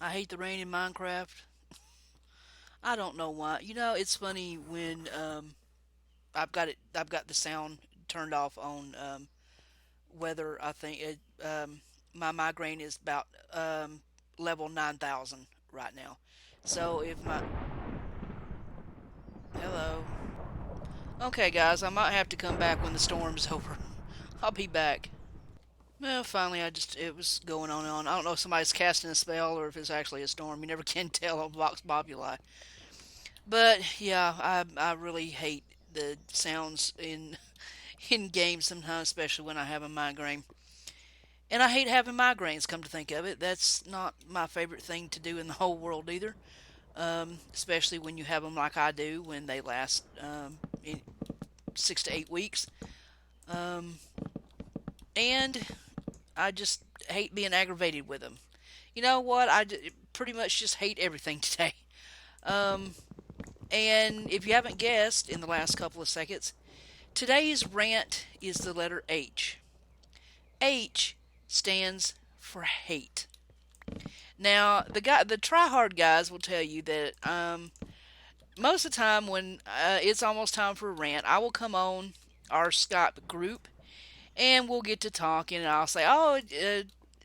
I hate the rain in Minecraft. I don't know why. It's funny when I've got the sound turned off on weather. I think my migraine is about level 9,000 right now. So if my hello. Okay, guys, I might have to come back when the storm's over. I'll be back. Well, finally, it was going on and on. I don't know if somebody's casting a spell or if it's actually a storm. You never can tell on Vox Populi. But yeah, I really hate the sounds in games sometimes, especially when I have a migraine. And I hate having migraines. Come to think of it, that's not my favorite thing to do in the whole world either. Especially when you have them like I do, when they last 6 to 8 weeks. Um, and I just hate being aggravated with them. You know what? Pretty much just hate everything today. Um, and if you haven't guessed in the last couple of seconds, today's rant is the letter H. H stands for hate. Now, the tryhard guys will tell you that most of the time when it's almost time for a rant, I will come on our Skype group and we'll get to talking, and I'll say, "Oh,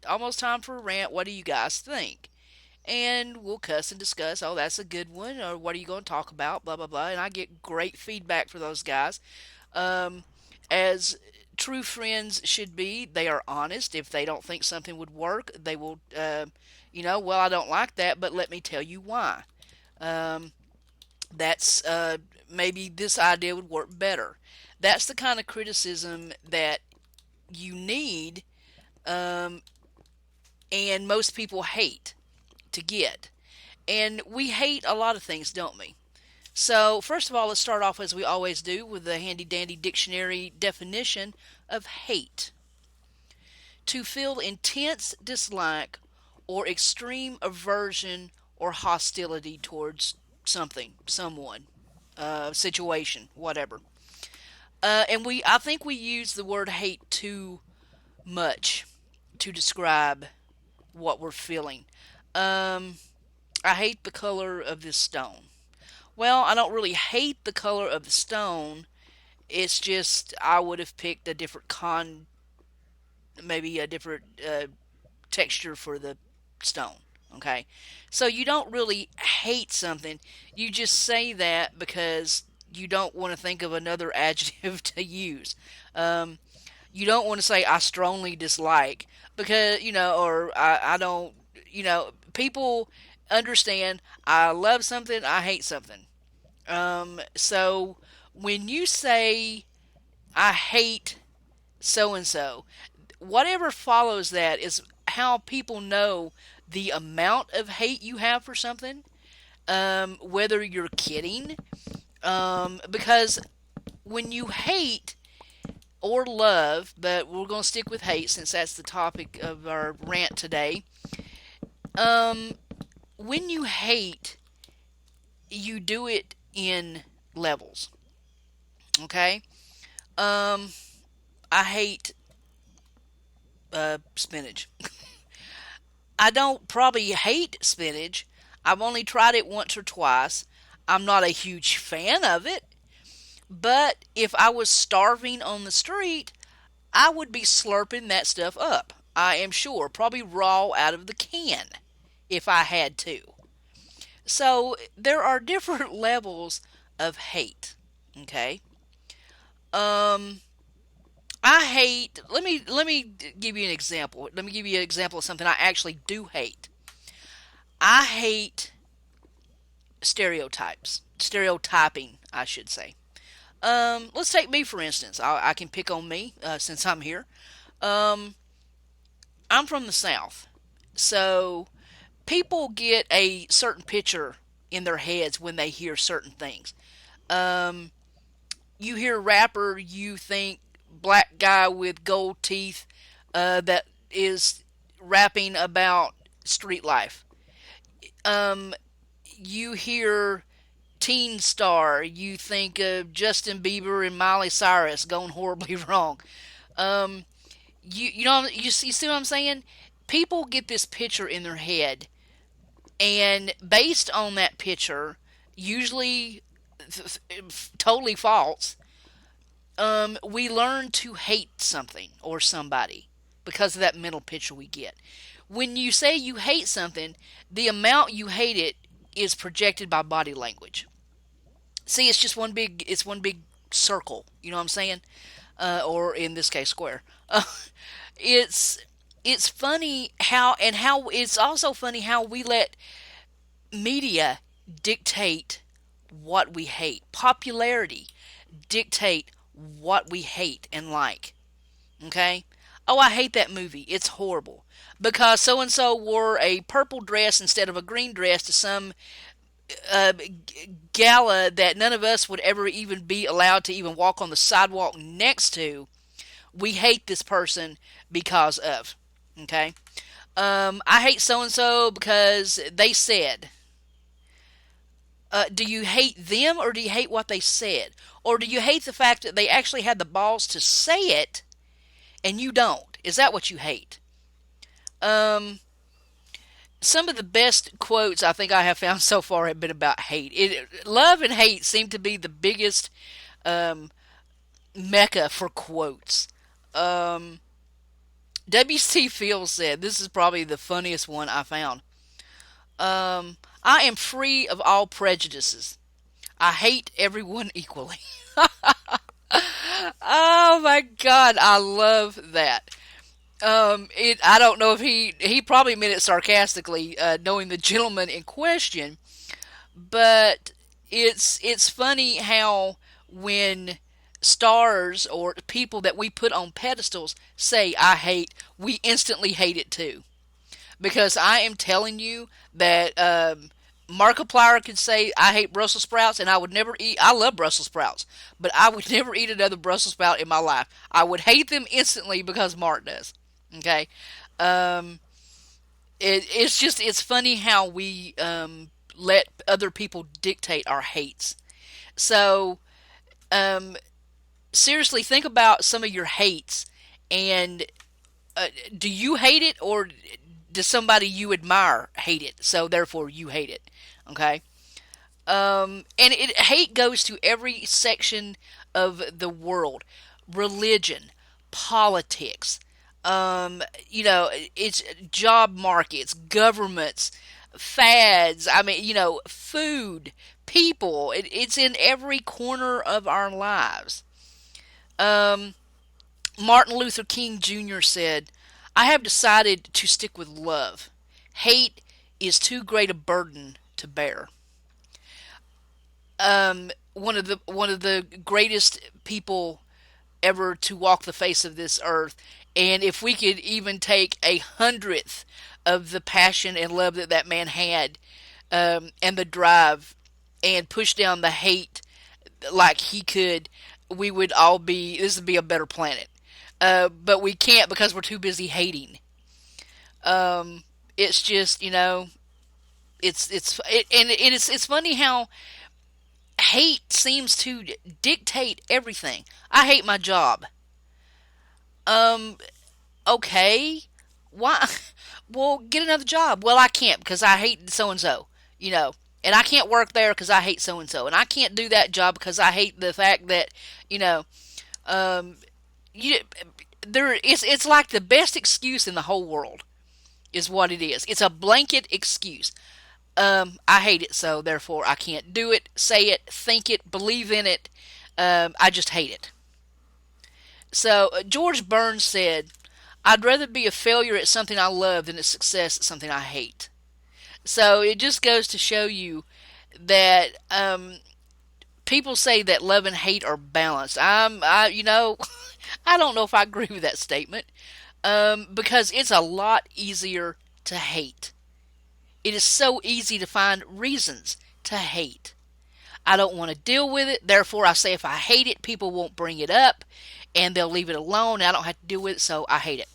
almost time for a rant. What do you guys think?" And we'll cuss and discuss. Oh, that's a good one. Or what are you going to talk about? Blah blah blah. And I get great feedback for those guys. Um, as true friends should be, they are honest. If they don't think something would work, they will, well, I don't like that, but let me tell you why. Um, that's maybe this idea would work better. That's the kind of criticism that you need, um, and most people hate to get. And we hate a lot of things, don't we? So, first of all, let's start off as we always do with the handy dandy dictionary definition of hate: to feel intense dislike or extreme aversion or hostility towards something, someone, situation, whatever. I think we use the word hate too much to describe what we're feeling. Um, I hate the color of this stone. Well, I don't really hate the color of the stone. It's just I would have picked a different maybe a different texture for the stone. Okay, so you don't really hate something. You just say that because you don't want to think of another adjective to use. Um, you don't want to say I strongly dislike because or I don't. People understand I love something, I hate something. So when you say I hate so and so, whatever follows that is how people know the amount of hate you have for something, whether you're kidding. Because when you hate or love, but we're going to stick with hate since that's the topic of our rant today. Um, when you hate, you do it in levels. Okay? Um, I hate spinach. I don't probably hate spinach. I've only tried it once or twice. I'm not a huge fan of it, but if I was starving on the street, I would be slurping that stuff up. I am sure, probably raw out of the can if I had to. So there are different levels of hate. Okay. Um, I hate. Let me give you an example. Let me give you an example of something I actually do hate. I hate stereotyping, I should say. Let's take me for instance. I can pick on me since I'm here. Um, I'm from the South, so people get a certain picture in their heads when they hear certain things. Um, you hear rapper, you think black guy with gold teeth that is rapping about street life. Um, you hear teen star, you think of Justin Bieber and Miley Cyrus going horribly wrong. Um, you see what I'm saying? People get this picture in their head And based on that picture, usually totally false, we learn to hate something or somebody because of that mental picture we get. When you say you hate something, the amount you hate it is projected by body language. See, it's one big circle. You know what I'm saying? Or in this case, square. It's it's funny how it's also funny how we let media dictate what we hate. Popularity dictate what we hate and like. Okay? Oh, I hate that movie. It's horrible. Because so and so wore a purple dress instead of a green dress to some uh, gala that none of us would ever even be allowed to even walk on the sidewalk next to. We hate this person because of. Okay? I hate so and so because they said. Do you hate them or do you hate what they said? Or do you hate the fact that they actually had the balls to say it and you don't? Is that what you hate? Um, some of the best quotes I think I have found so far have been about hate. Love and hate seem to be the biggest um, mecca for quotes. Um, W.C. Fields said, this is probably the funniest one I found. I am free of all prejudices. I hate everyone equally. Oh my God, I love that. I don't know if he probably meant it sarcastically, knowing the gentleman in question, but it's funny how when stars or people that we put on pedestals say I hate, we instantly hate it too. Because I am telling you that Markiplier could say I hate Brussels sprouts and I would never eat. I love Brussels sprouts, but I would never eat another Brussels sprout in my life. I would hate them instantly because Mark does. Okay, um, it's funny how we let other people dictate our hates. So um, seriously, think about some of your hates and do you hate it or does somebody you admire hate it? So therefore you hate it. Okay. And hate goes to every section of the world, religion, politics. You know, it's job markets, governments, fads. I mean, you know, food, people. It's in every corner of our lives. Um, Martin Luther King Jr. said, I have decided to stick with love. Hate is too great a burden to bear. One of the greatest people ever to walk the face of this earth. And if we could even take 100th of the passion and love that that man had, and the drive, and push down the hate like he could, we would all be. This would be a better planet. But we can't because we're too busy hating. Um, it's just it's funny how hate seems to dictate everything. I hate my job. Um, okay, why? Well, get another job. Well, I can't because I hate so and so. You know, and I can't work there because I hate so and so, and I can't do that job because I hate the fact that you know, um, you there. It's like the best excuse in the whole world is what it is. It's a blanket excuse. I hate it, so therefore I can't do it, say it, think it, believe in it. I just hate it. So George Burns said, "I'd rather be a failure at something I love than a success at something I hate." So it just goes to show you that people say that love and hate are balanced. I don't know if I agree with that statement because it's a lot easier to hate. It is so easy to find reasons to hate. I don't want to deal with it. Therefore, I say if I hate it, people won't bring it up and they'll leave it alone. I don't have to deal with it, so I hate it.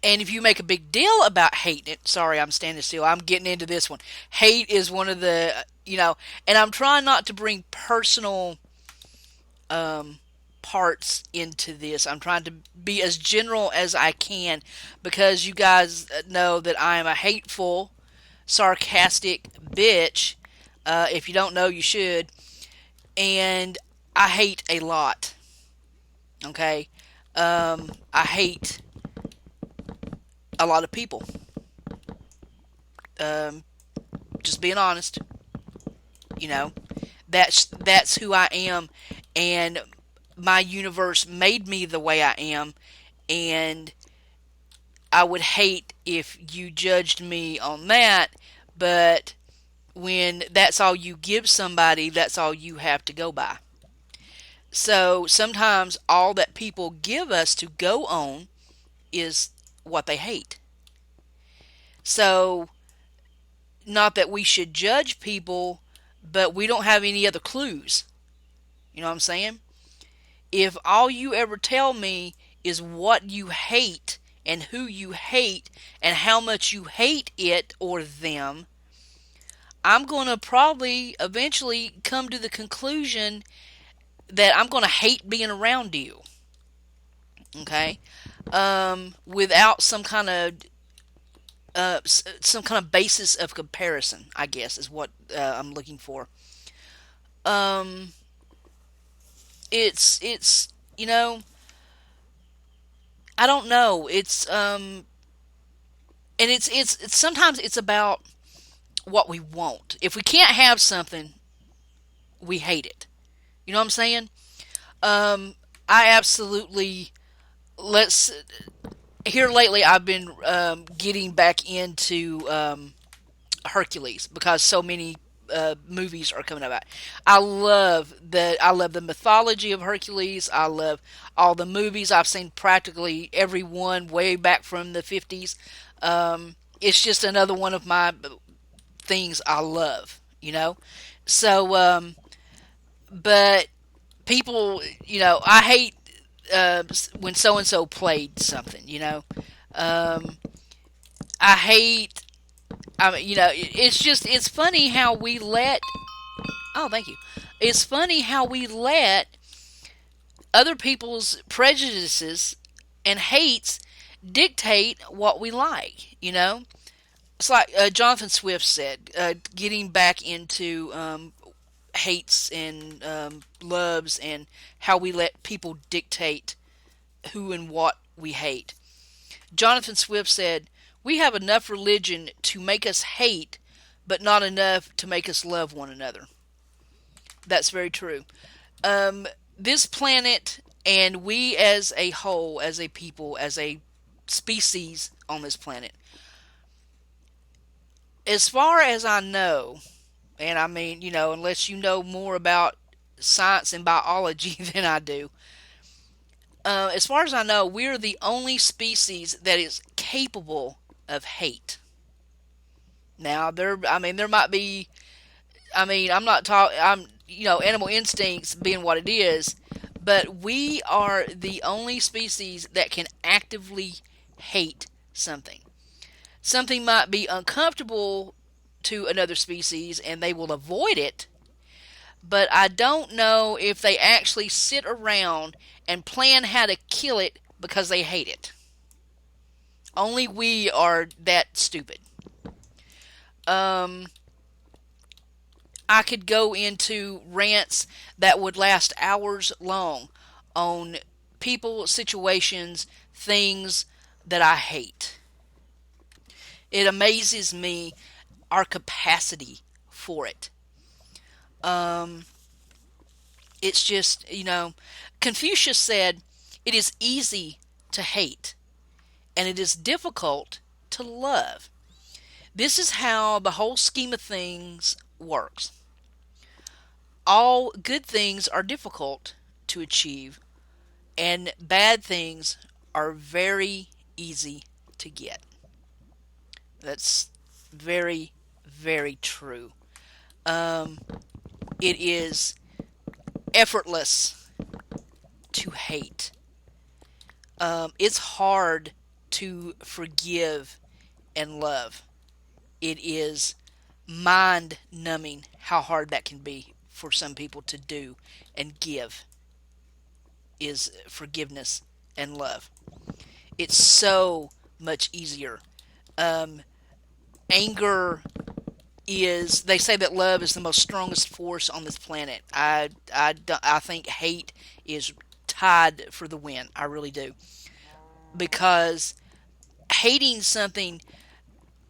And if you make a big deal about hating it, sorry, I'm standing still. I'm getting into this one. Hate is one of the, and I'm trying not to bring personal um, parts into this. I'm trying to be as general as I can because you guys know that I am a hateful sarcastic bitch. If you don't know, you should. And I hate a lot. Okay, I hate a lot of people. Um, just being honest, you know, that's who I am, and my universe made me the way I am, and I would hate if you judged me on that, but when that's all you give somebody, that's all you have to go by. So sometimes all that people give us to go on is what they hate. So, not that we should judge people, but we don't have any other clues. You know what I'm saying? If all you ever tell me is what you hate and who you hate and how much you hate it or them, I'm going to probably eventually come to the conclusion that I'm going to hate being around you. Okay? Without some kind of basis of comparison, I guess, is what I'm looking for. Um, it's you know, I don't know. And it's sometimes it's about what we want. If we can't have something, we hate it. You know what I'm saying? I absolutely let's here lately. I've been getting back into Hercules because so many movies are coming about. I love the mythology of Hercules. I love all the movies. I've seen practically every one way back from the 50s. It's just another one of my things I love, you know. So, but people, I hate when so and so played something, Um, I hate. I mean, it's funny how we let. Oh, thank you. It's funny how we let other people's prejudices and hates dictate what we like. It's like Jonathan Swift said, getting back into hates and loves and how we let people dictate who and what we hate. Jonathan Swift said, "We have enough religion to make us hate, but not enough to make us love one another." That's very true. This planet and we as a whole, as a people, as a species on this planet, as far as I know, and I mean, unless you know more about science and biology than I do, as far as I know, we're the only species that is capable of hate. Now, there might be. I'm not talking. Animal instincts being what it is, but we are the only species that can actively hate something. Something might be uncomfortable to another species, and they will avoid it. But I don't know if they actually sit around and plan how to kill it because they hate it. Only we are that stupid. Um, I could go into rants that would last hours long on people, situations, things that I hate. It amazes me our capacity for it. Um, it's just, Confucius said, "It is easy to hate, and it is difficult to love." This is how the whole scheme of things works. All good things are difficult to achieve, and bad things are very easy to get. That's very, very true. Um, it is effortless to hate. It's hard to forgive and love. It is mind numbing how hard that can be for some people to do and give is forgiveness and love. It's so much easier. Um, anger is, they say that love is the most strongest force on this planet. I think hate is tied for the win. I really do. Because hating something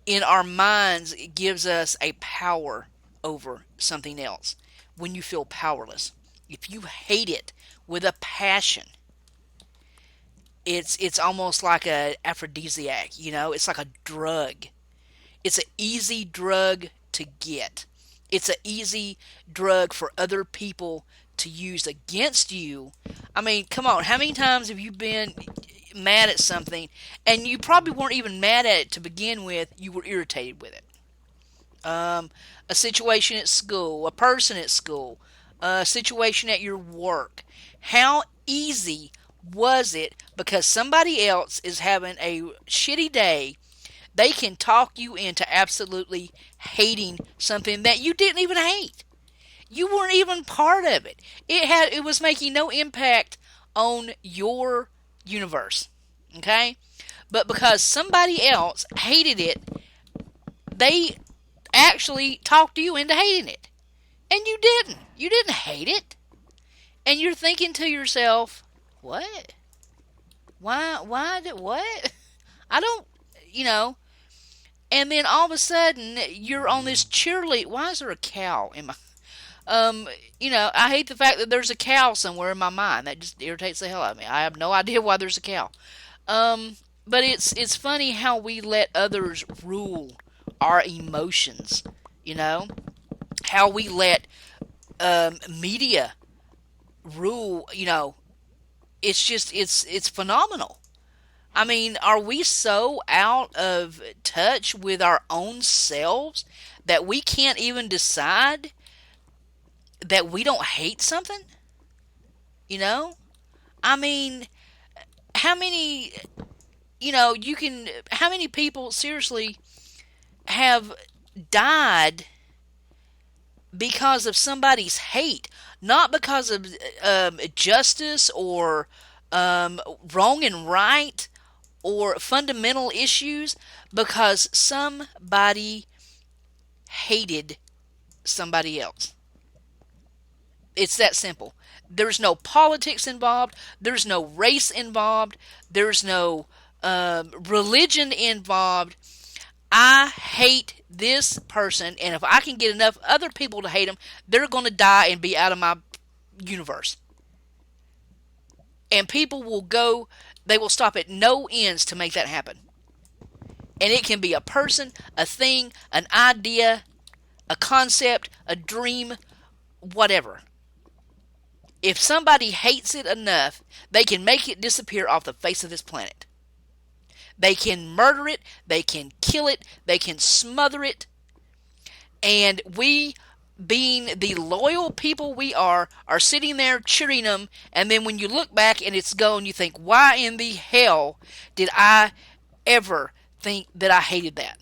in our minds, it gives us a power over something else when you feel powerless. If you hate it with a passion, it's almost like a aphrodisiac, it's like a drug. It's an easy drug to get. It's an easy drug for other people to use against you. I mean, come on, how many times have you been mad at something and you probably weren't even mad at it to begin with, you were irritated with it? A situation at school, a person at school, a situation at your work. How easy was it because somebody else is having a shitty day? They can talk you into absolutely hating something that you didn't even hate. You weren't even part of it. It was making no impact on your universe. Okay? But because somebody else hated it, they actually talked you into hating it. And you didn't. You didn't hate it. And you're thinking to yourself, what? What? I don't, you know. And then all of a sudden, you're on this cheerlead. Why is there a cow in my... I hate the fact that there's a cow somewhere in my mind. That just irritates the hell out of me. I have no idea why there's a cow. But it's funny how we let others rule our emotions. You know, how we let media rule. It's phenomenal. I mean, are we so out of touch with our own selves that we can't even decide that we don't hate something? You know? I mean, how many, how many people seriously have died because of somebody's hate? Not because of justice or wrong and right or fundamental issues, because somebody hated somebody else. It's that simple. There's no politics involved. There's no race involved. There's no religion involved. I hate this person, and if I can get enough other people to hate them, they're going to die and be out of my universe. And people will go, they will stop at no ends to make that happen. And it can be a person, a thing, an idea, a concept, a dream, whatever. If somebody hates it enough, they can make it disappear off the face of this planet. They can murder it, they can kill it, they can smother it. And we, being the loyal people we are sitting there cheering them. And then when you look back and it's gone, you think, why in the hell did I ever think that I hated that?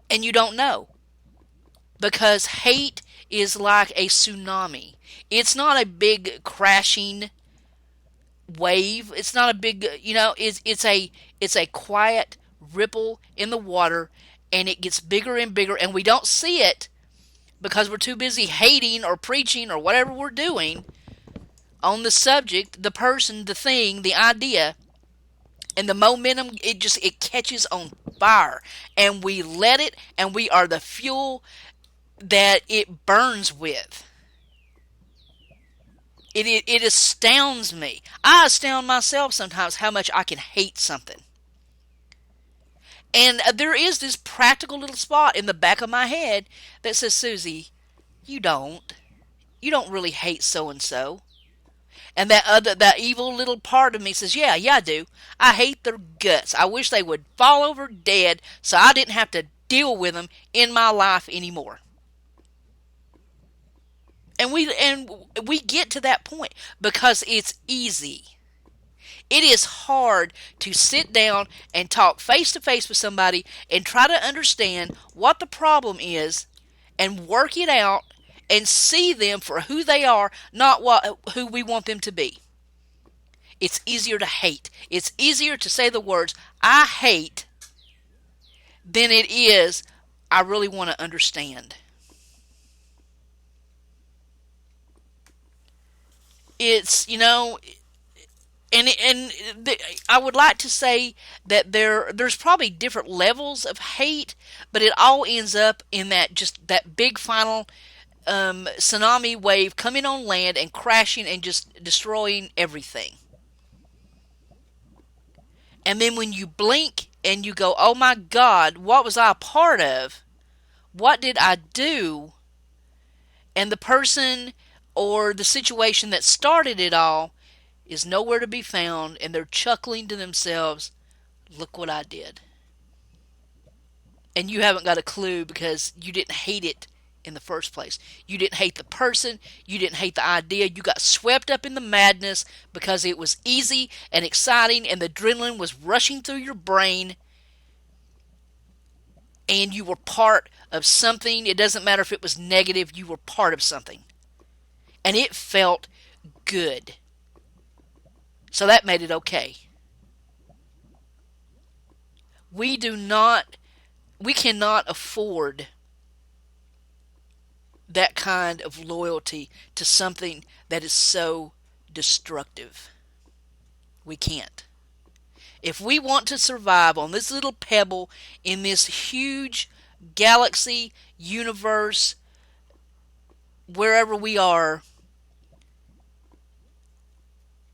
And you don't know. Because hate is like a tsunami. It's not a big crashing wave. It's not a big, it's a quiet ripple in the water, and it gets bigger and bigger, and we don't see it because we're too busy hating or preaching or whatever we're doing on the subject, the person, the thing, the idea, and the momentum, it catches on fire, and we let it, and we are the fuel that it burns with. It astounds me. I astound myself sometimes how much I can hate something. And there is this practical little spot in the back of my head that says, Susie, you don't. You don't really hate so and so. And that evil little part of me says, yeah, I do. I hate their guts. I wish they would fall over dead so I didn't have to deal with them in my life anymore. And we get to that point because it's easy. It is hard to sit down and talk face to face with somebody and try to understand what the problem is and work it out and see them for who they are, not who we want them to be. It's easier to hate. It's easier to say the words, I hate, than it is, I really want to understand. It's, I would like to say that there's probably different levels of hate, but it all ends up in that just that big final tsunami wave coming on land and crashing and just destroying everything. And then when you blink and you go, "Oh my God, what was I a part of? What did I do?" And the person or the situation that started it all is nowhere to be found, and they're chuckling to themselves, "Look what I did." And you haven't got a clue because you didn't hate it in the first place. You didn't hate the person, you didn't hate the idea. You got swept up in the madness because it was easy and exciting and the adrenaline was rushing through your brain, and you were part of something. It doesn't matter if it was negative, you were part of something. And it felt good. So that made it okay. We do not, we cannot afford that kind of loyalty to something that is so destructive. We can't. If we want to survive on this little pebble in this huge galaxy, universe, wherever we are,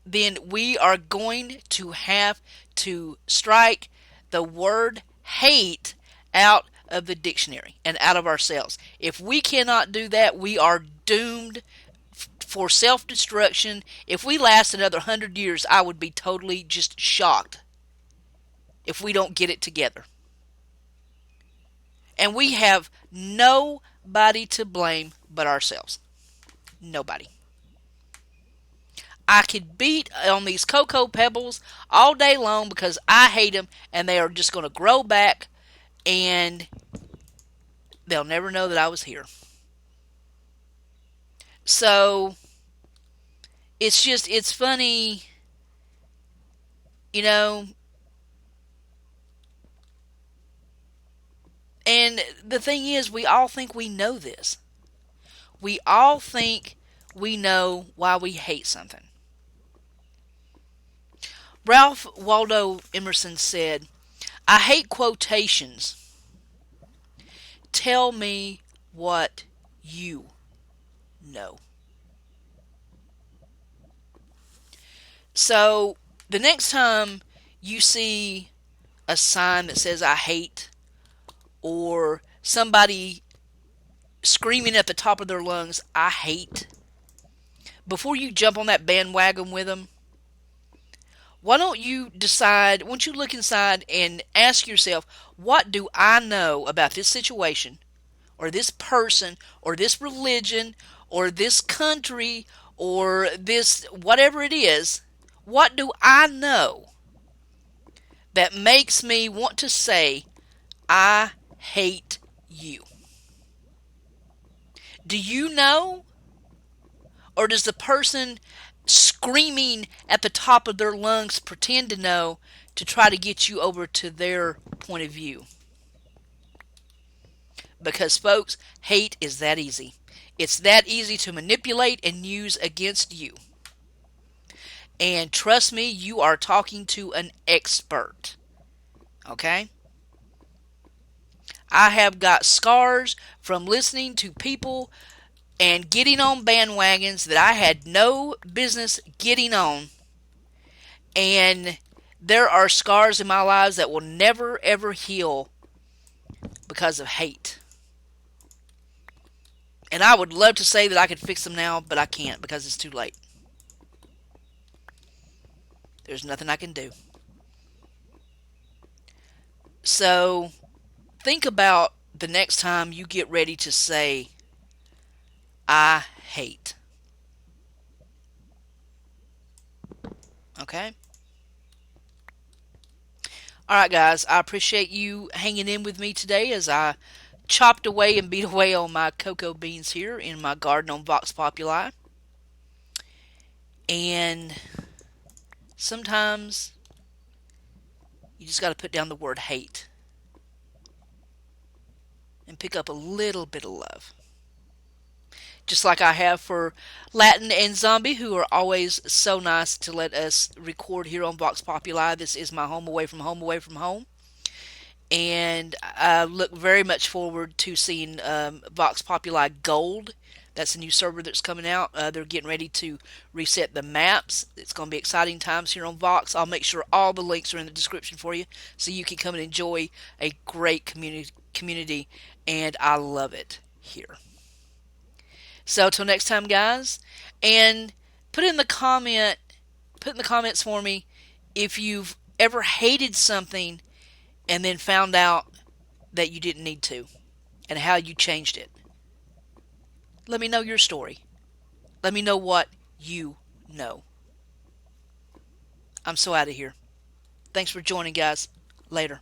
then we are going to have to strike the word hate out of the dictionary and out of ourselves. If we cannot do that, we are doomed for self destruction. If we last another 100 years, I would be totally just shocked if we don't get it together. And we have nobody to blame but ourselves. Nobody. I could beat on these cocoa pebbles all day long because I hate them and they are just going to grow back and they'll never know that I was here. So it's funny, you know, and the thing is, we all think we know this. We all think we know why we hate something. Ralph Waldo Emerson said, "I hate quotations. Tell me what you know." So the next time you see a sign that says "I hate," or somebody screaming at the top of their lungs, "I hate," before you jump on that bandwagon with them, why don't you decide, why don't you look inside and ask yourself, what do I know about this situation, or this person, or this religion, or this country, or this whatever it is? What do I know that makes me want to say, "I hate you"? Do you know? Or does the person screaming at the top of their lungs pretend to know to try to get you over to their point of view? Because, folks, hate is that easy. It's that easy to manipulate and use against you. And trust me, you are talking to an expert. Okay? I have got scars from listening to people and getting on bandwagons that I had no business getting on. And there are scars in my lives that will never ever heal because of hate. And I would love to say that I could fix them now, but I can't because it's too late. There's nothing I can do. So think about the next time you get ready to say, "I hate." Okay? Alright, guys, I appreciate you hanging in with me today as I chopped away and beat away on my cocoa beans here in my garden on Vox Populi. And sometimes you just got to put down the word hate. and pick up a little bit of love. Just like I have for Latin and Zombie, who are always so nice to let us record here on Vox Populi. This is my home away from home, away from home. And I look very much forward to seeing Vox Populi Gold. That's a new server that's coming out. They're getting ready to reset the maps. It's going to be exciting times here on Vox. I'll make sure all the links are in the description for you so you can come and enjoy a great community, and I love it here. So till next time, guys, and put in the comment, put in the comments for me if you've ever hated something and then found out that you didn't need to and how you changed it. Let me know your story. Let me know what you know. I'm so out of here. Thanks for joining, guys. Later.